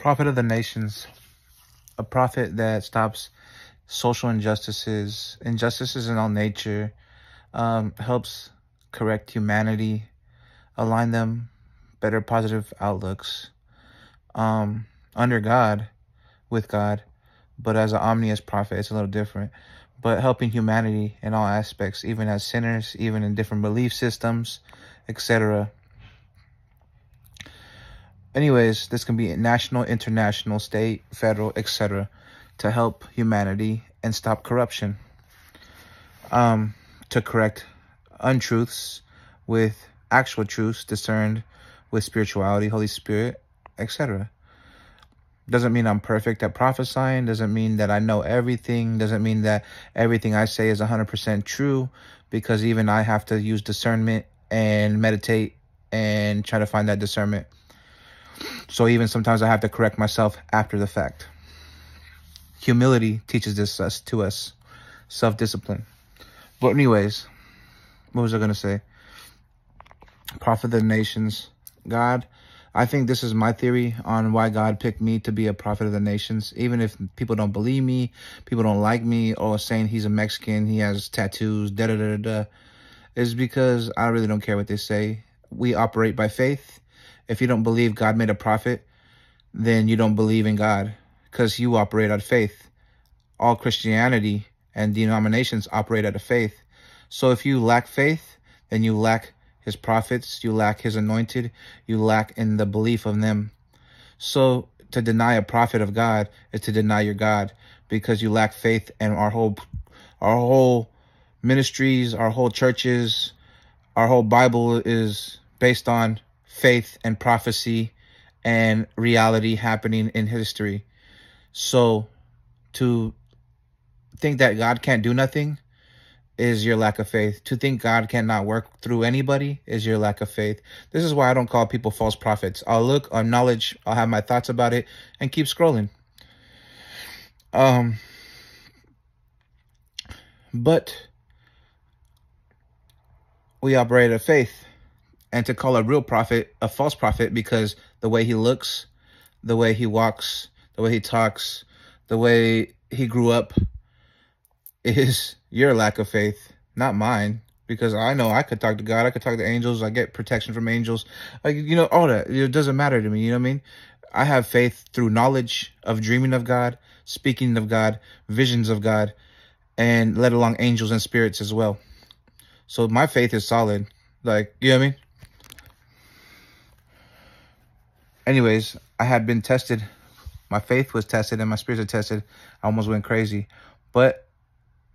Prophet of the nations, a prophet that stops social injustices in all nature, helps correct humanity, align them better positive outlooks, under God, with God, but as an omnious prophet, it's a little different. But helping humanity in all aspects, even as sinners, even in different belief systems, etc. Anyways, this can be national, international, state, federal, etc. to help humanity and stop corruption. To correct untruths with actual truths discerned with spirituality, Holy Spirit, etc. Doesn't mean I'm perfect at prophesying. Doesn't mean that I know everything. Doesn't mean that everything I say is 100% true, because even I have to use discernment and meditate and try to find that discernment. So even sometimes I have to correct myself after the fact. Humility teaches this to us. Self-discipline. But anyways, what was I going to say? Prophet of the nations. God, I think this is my theory on why God picked me to be a prophet of the nations. Even if people don't believe me, people don't like me, or saying he's a Mexican, he has tattoos, da-da-da-da-da, is because I really don't care what they say. We operate by faith. If you don't believe God made a prophet, then you don't believe in God, because you operate out of faith. All Christianity and denominations operate out of faith. So if you lack faith, then you lack his prophets, you lack his anointed, you lack in the belief of them. So to deny a prophet of God is to deny your God, because you lack faith. And our whole ministries, our whole churches, our whole Bible is based on faith and prophecy and reality happening in history. So to think that God can't do nothing is your lack of faith. To think God cannot work through anybody is your lack of faith. This is why I don't call people false prophets. I'll look on knowledge, I'll have my thoughts about it, and keep scrolling. But we operate out of faith. And to call a real prophet a false prophet because the way he looks, the way he walks, the way he talks, the way he grew up is your lack of faith, not mine. Because I know I could talk to God, I could talk to angels, I get protection from angels, like, you know, all that. It doesn't matter to me, you know what I mean? I have faith through knowledge of dreaming of God, speaking of God, visions of God, and let alone angels and spirits as well. So my faith is solid, like, you know what I mean? Anyways, I had been tested. My faith was tested and my spirits were tested. I almost went crazy. But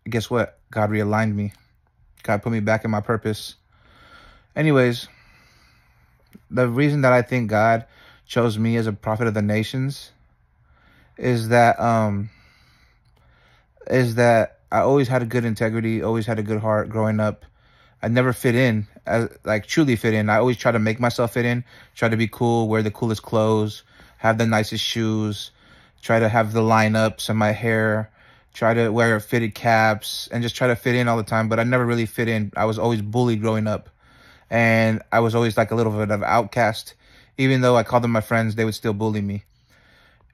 guess what? God realigned me. God put me back in my purpose. Anyways, the reason that I think God chose me as a prophet of the nations is that I always had a good integrity, always had a good heart growing up. I never fit in, truly fit in. I always try to make myself fit in, try to be cool, wear the coolest clothes, have the nicest shoes, try to have the lineups in my hair, try to wear fitted caps, and just try to fit in all the time. But I never really fit in. I was always bullied growing up. And I was always like a little bit of an outcast. Even though I called them my friends, they would still bully me.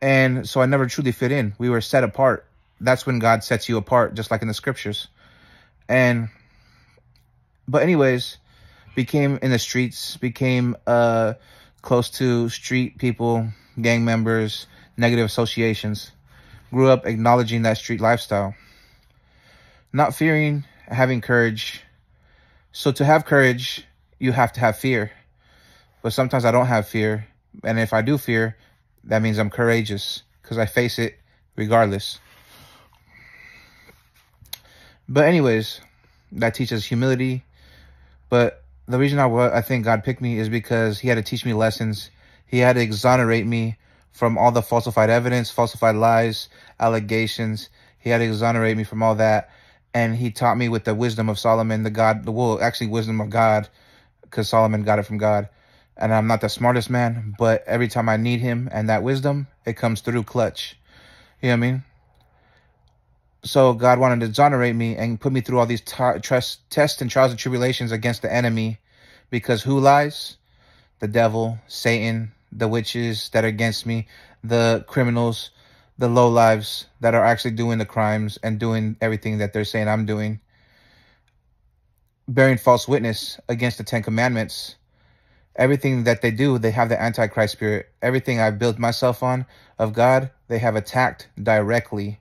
And so I never truly fit in. We were set apart. That's when God sets you apart, just like in the scriptures. But anyways, became in the streets, became close to street people, gang members, negative associations. Grew up acknowledging that street lifestyle. Not fearing, having courage. So to have courage, you have to have fear. But sometimes I don't have fear. And if I do fear, that means I'm courageous, because I face it regardless. But anyways, that teaches humility. But the reason I think God picked me is because he had to teach me lessons. He had to exonerate me from all the falsified evidence, falsified lies, allegations. He had to exonerate me from all that. And he taught me with the wisdom of Solomon, wisdom of God, because Solomon got it from God. And I'm not the smartest man, but every time I need him and that wisdom, it comes through clutch. You know what I mean? So God wanted to exonerate me and put me through all these tests and trials and tribulations against the enemy. Because who lies? The devil, Satan, the witches that are against me, the criminals, the lowlives that are actually doing the crimes and doing everything that they're saying I'm doing, bearing false witness against the 10 Commandments. Everything that they do, they have the Antichrist spirit. Everything I built myself on of God, they have attacked directly.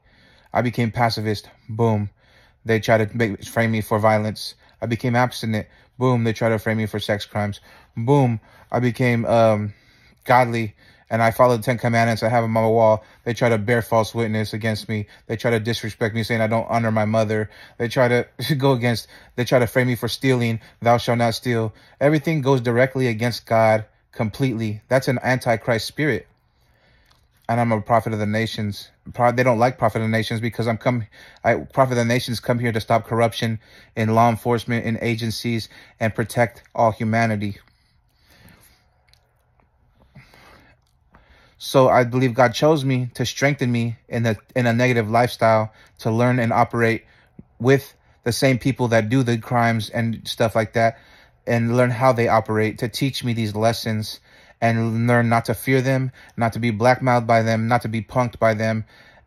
I became pacifist. Boom. They try to frame me for violence. I became abstinent. Boom. They try to frame me for sex crimes. Boom. I became godly, and I follow the 10 Commandments. I have them on my wall. They try to bear false witness against me. They try to disrespect me, saying I don't honor my mother. They try to they try to frame me for stealing. Thou shalt not steal. Everything goes directly against God completely. That's an Antichrist spirit. And I'm a prophet of the nations. They don't like prophet of the nations because prophet of the nations come here to stop corruption in law enforcement, in agencies, and protect all humanity. So I believe God chose me to strengthen me in a negative lifestyle, to learn and operate with the same people that do the crimes and stuff like that, and learn how they operate, to teach me these lessons and learn not to fear them, not to be blackmailed by them, not to be punked by them,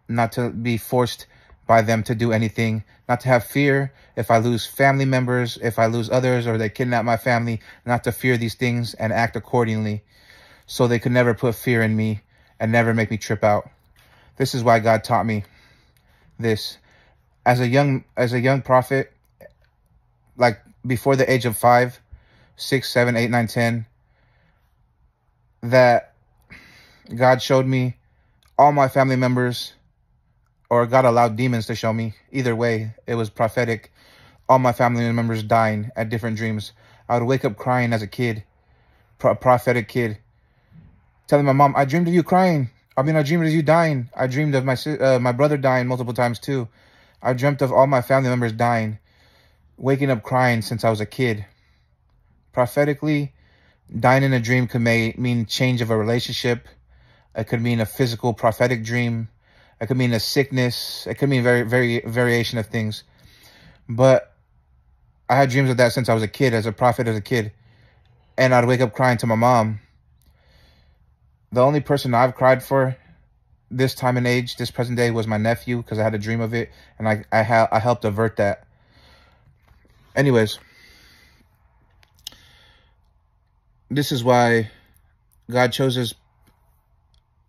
not to be forced by them to do anything, not to have fear if I lose family members, if I lose others, or they kidnap my family, not to fear these things and act accordingly. So they could never put fear in me and never make me trip out. This is why God taught me this. As a young prophet, like before the age of 5, 6, 7, 8, 9, 10, that God showed me all my family members, or God allowed demons to show me. Either way, it was prophetic. All my family members dying at different dreams. I would wake up crying as a kid, prophetic kid, telling my mom, I dreamed of you crying. I dreamed of you dying. I dreamed of my brother dying multiple times too. I dreamt of all my family members dying, waking up crying since I was a kid. Prophetically, dying in a dream could mean change of a relationship. It could mean a physical prophetic dream. It could mean a sickness. It could mean very variation of things. But I had dreams of that since I was a kid, as a prophet as a kid. And I'd wake up crying to my mom. The only person I've cried for this time and age, this present day, was my nephew, because I had a dream of it, and I helped avert that. Anyways, this is why God chose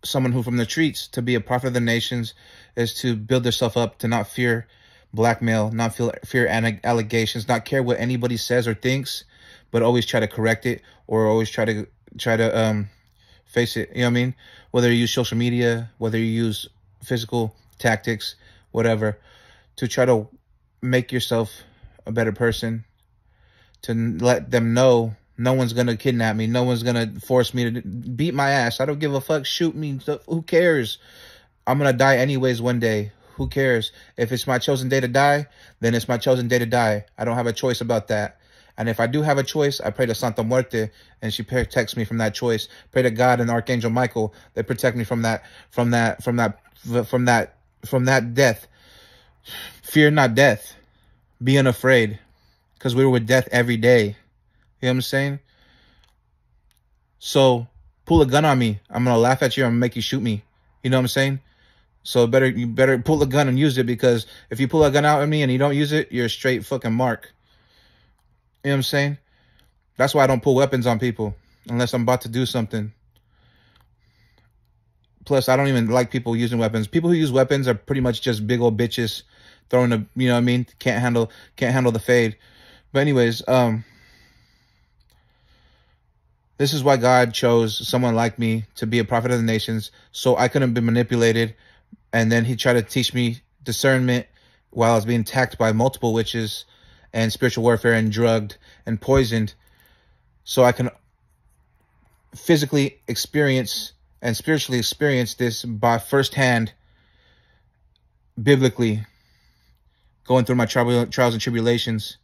someone who from the streets to be a prophet of the nations, is to build herself up, to not fear blackmail, not fear allegations, not care what anybody says or thinks, but always try to correct it, or always try to face it. You know what I mean? Whether you use social media, whether you use physical tactics, whatever, to try to make yourself a better person, to let them know no one's going to kidnap me. No one's going to force me to beat my ass. I don't give a fuck. Shoot me. Who cares? I'm going to die anyways one day. Who cares? If it's my chosen day to die, then it's my chosen day to die. I don't have a choice about that. And if I do have a choice, I pray to Santa Muerte, and she protects me from that choice. Pray to God and Archangel Michael, they protect me from that death. Fear not death. Be unafraid, because we were with death every day. You know what I'm saying? So pull a gun on me, I'm gonna laugh at you. I'm gonna make you shoot me. You know what I'm saying? So you better pull a gun and use it, because if you pull a gun out at me and you don't use it, you're a straight fucking mark. You know what I'm saying? That's why I don't pull weapons on people unless I'm about to do something. Plus, I don't even like people using weapons. People who use weapons are pretty much just big old bitches throwing a, you know what I mean? Can't handle the fade. But anyways, this is why God chose someone like me to be a prophet of the nations, so I couldn't be manipulated. And then he tried to teach me discernment while I was being attacked by multiple witches and spiritual warfare and drugged and poisoned, so I can physically experience and spiritually experience this by firsthand, biblically, going through my trials and tribulations,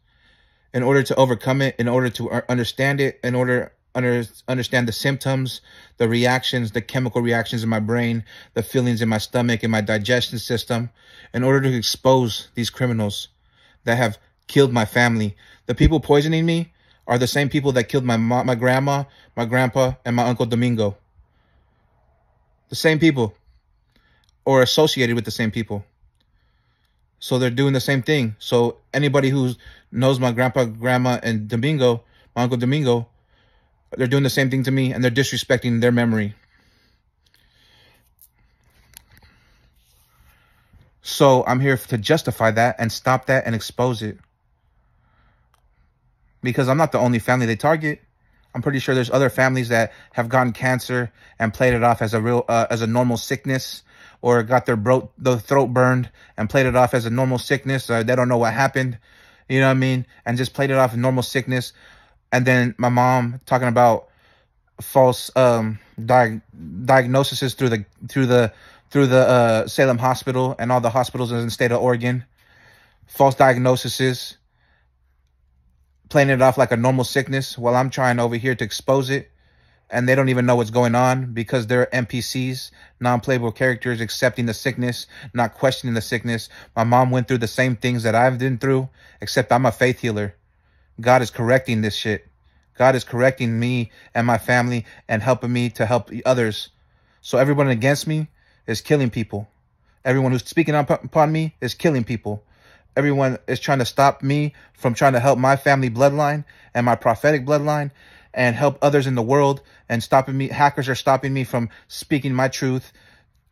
in order to overcome it, in order to understand it, in order to understand the symptoms, the reactions, the chemical reactions in my brain, the feelings in my stomach, in my digestion system, in order to expose these criminals that have killed my family. The people poisoning me are the same people that killed my grandma, my grandpa, and my Uncle Domingo. The same people, or associated with the same people. So they're doing the same thing. So anybody who knows my grandpa, grandma, and Domingo, my Uncle Domingo, they're doing the same thing to me, and they're disrespecting their memory. So I'm here to justify that and stop that and expose it. Because I'm not the only family they target. I'm pretty sure there's other families that have gotten cancer and played it off as a normal sickness, or got their throat burned and played it off as a normal sickness. They don't know what happened, you know what I mean, and just played it off as normal sickness. And then my mom talking about false diagnoses through the Salem Hospital and all the hospitals in the state of Oregon. False diagnoses, playing it off like a normal sickness, while I'm trying over here to expose it, and they don't even know what's going on because they're NPCs, non-playable characters, accepting the sickness, not questioning the sickness. My mom went through the same things that I've been through, except I'm a faith healer. God is correcting this shit. God is correcting me and my family and helping me to help others. So everyone against me is killing people. Everyone who's speaking upon me is killing people. Everyone is trying to stop me from trying to help my family bloodline and my prophetic bloodline and help others in the world, and stopping me. Hackers are stopping me from speaking my truth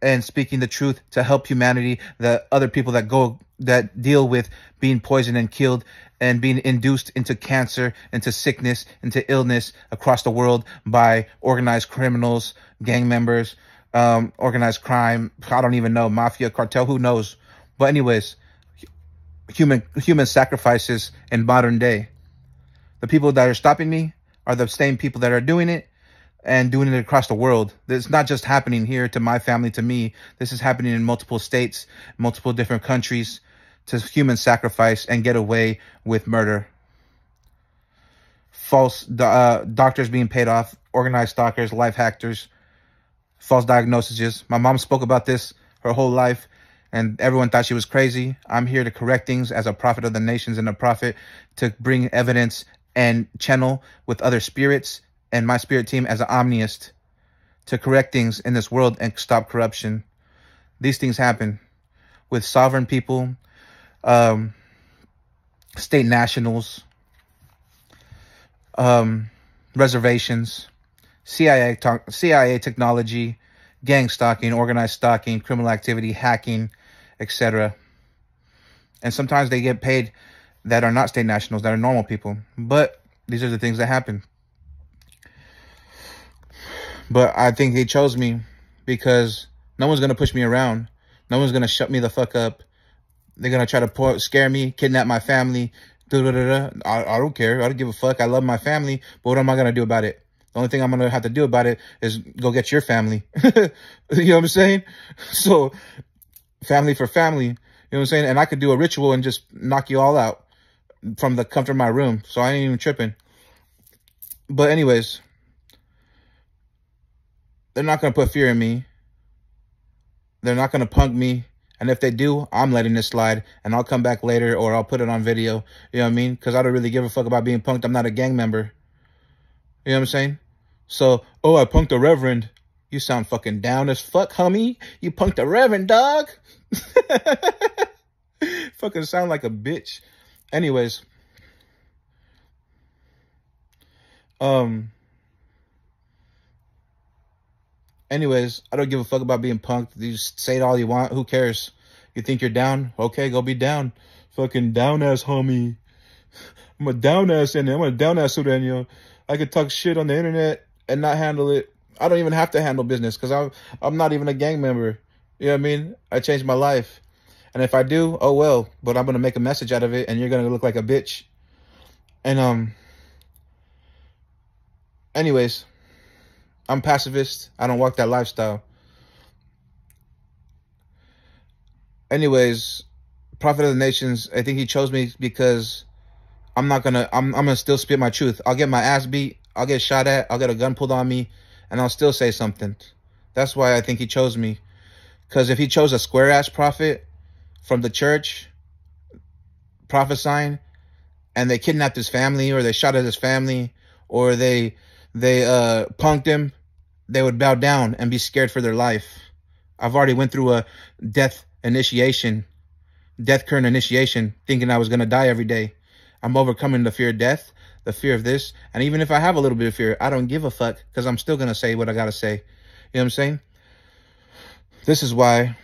and speaking the truth to help humanity, the other people that deal with being poisoned and killed and being induced into cancer, into sickness, into illness across the world by organized criminals, gang members, organized crime. I don't even know, mafia, cartel, who knows? But anyways, human sacrifices in modern day. The people that are stopping me are the same people that are doing it and doing it across the world. It's not just happening here to my family, to me. This is happening in multiple states, multiple different countries, to human sacrifice and get away with murder. False doctors being paid off, organized stalkers, life hackers, false diagnoses. My mom spoke about this her whole life, and everyone thought she was crazy. I'm here to correct things as a prophet of the nations and a prophet, to bring evidence and channel with other spirits, and my spirit team as an omniist, to correct things in this world and stop corruption. These things happen with sovereign people, state nationals, reservations, CIA technology, gang stalking, organized stalking, criminal activity, hacking, etc. And sometimes they get paid that are not state nationals, that are normal people. But these are the things that happen. But I think he chose me because no one's going to push me around. No one's going to shut me the fuck up. They're going to try to scare me, kidnap my family. I don't care. I don't give a fuck. I love my family. But what am I going to do about it? The only thing I'm going to have to do about it is go get your family. You know what I'm saying? So family for family. You know what I'm saying? And I could do a ritual and just knock you all out from the comfort of my room. So I ain't even tripping. But anyways, they're not going to put fear in me. They're not going to punk me. And if they do, I'm letting this slide, and I'll come back later, or I'll put it on video. You know what I mean? Because I don't really give a fuck about being punked. I'm not a gang member. You know what I'm saying? So, oh, I punked a reverend. You sound fucking down as fuck, homie. You punked a reverend, dog. Fucking sound like a bitch. Anyways. Anyways, I don't give a fuck about being punked. You just say it all you want. Who cares? You think you're down? Okay, go be down. Fucking down-ass homie. I'm a down-ass in there. I'm a down-ass sureño. I could talk shit on the internet and not handle it. I don't even have to handle business because I'm not even a gang member. You know what I mean? I changed my life. And if I do, oh well. But I'm going to make a message out of it, and you're going to look like a bitch. And, anyways, I'm pacifist. I don't walk that lifestyle. Anyways, Prophet of the Nations, I think he chose me because I'm gonna still spit my truth. I'll get my ass beat. I'll get shot at. I'll get a gun pulled on me, and I'll still say something. That's why I think he chose me. Because if he chose a square-ass prophet from the church prophesying, and they kidnapped his family, or they shot at his family, or they punked him, they would bow down and be scared for their life. I've already went through a death current initiation, thinking I was going to die every day. I'm overcoming the fear of death, the fear of this. And even if I have a little bit of fear, I don't give a fuck, because I'm still going to say what I got to say. You know what I'm saying? This is why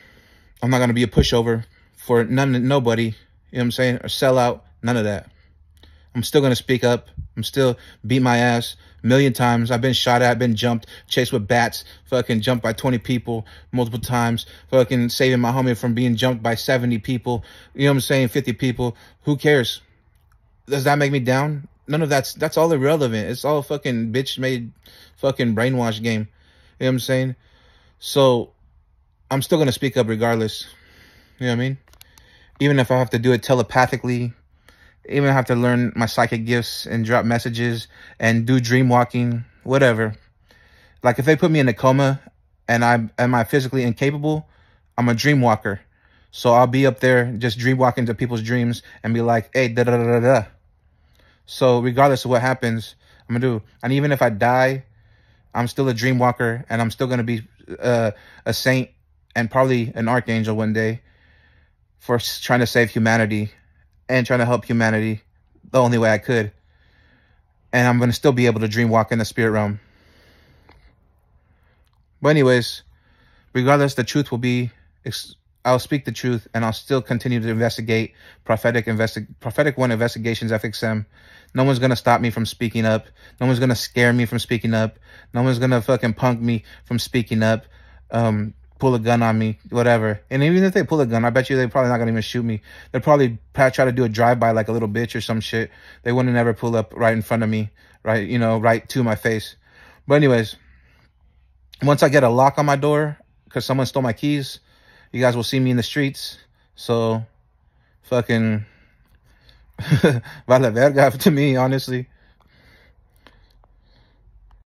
I'm not going to be a pushover for nobody. You know what I'm saying? Or sell out. None of that. I'm still going to speak up. I'm still beat my ass a million times. I've been shot at, been jumped, chased with bats, fucking jumped by 20 people multiple times, fucking saving my homie from being jumped by 70 people. You know what I'm saying? 50 people. Who cares? Does that make me down? None of that's all irrelevant. It's all fucking bitch made fucking brainwash game. You know what I'm saying? So I'm still going to speak up regardless. You know what I mean? Even if I have to do it telepathically, even if I have to learn my psychic gifts and drop messages and do dream walking, whatever. Like if they put me in a coma and am I physically incapable, I'm a dream walker. So I'll be up there just dream walking to people's dreams and be like, hey, da da da da da. So regardless of what happens, I'm going to do. And even if I die, I'm still a dream walker, and I'm still going to be a saint and probably an archangel one day for trying to save humanity and trying to help humanity the only way I could. And I'm going to still be able to dream walk in the spirit realm. But anyways, regardless, the truth will be, I'll speak the truth, and I'll still continue to investigate Prophetic One Investigations FXM. No one's going to stop me from speaking up. No one's going to scare me from speaking up. No one's going to fucking punk me from speaking up, pull a gun on me, whatever. And even if they pull a gun, I bet you they're probably not going to even shoot me. They'll probably try to do a drive-by like a little bitch or some shit. They wouldn't ever pull up right in front of me, right, you know, right to my face. But anyways, once I get a lock on my door because someone stole my keys, you guys will see me in the streets. So, fucking, vale verga to me, honestly.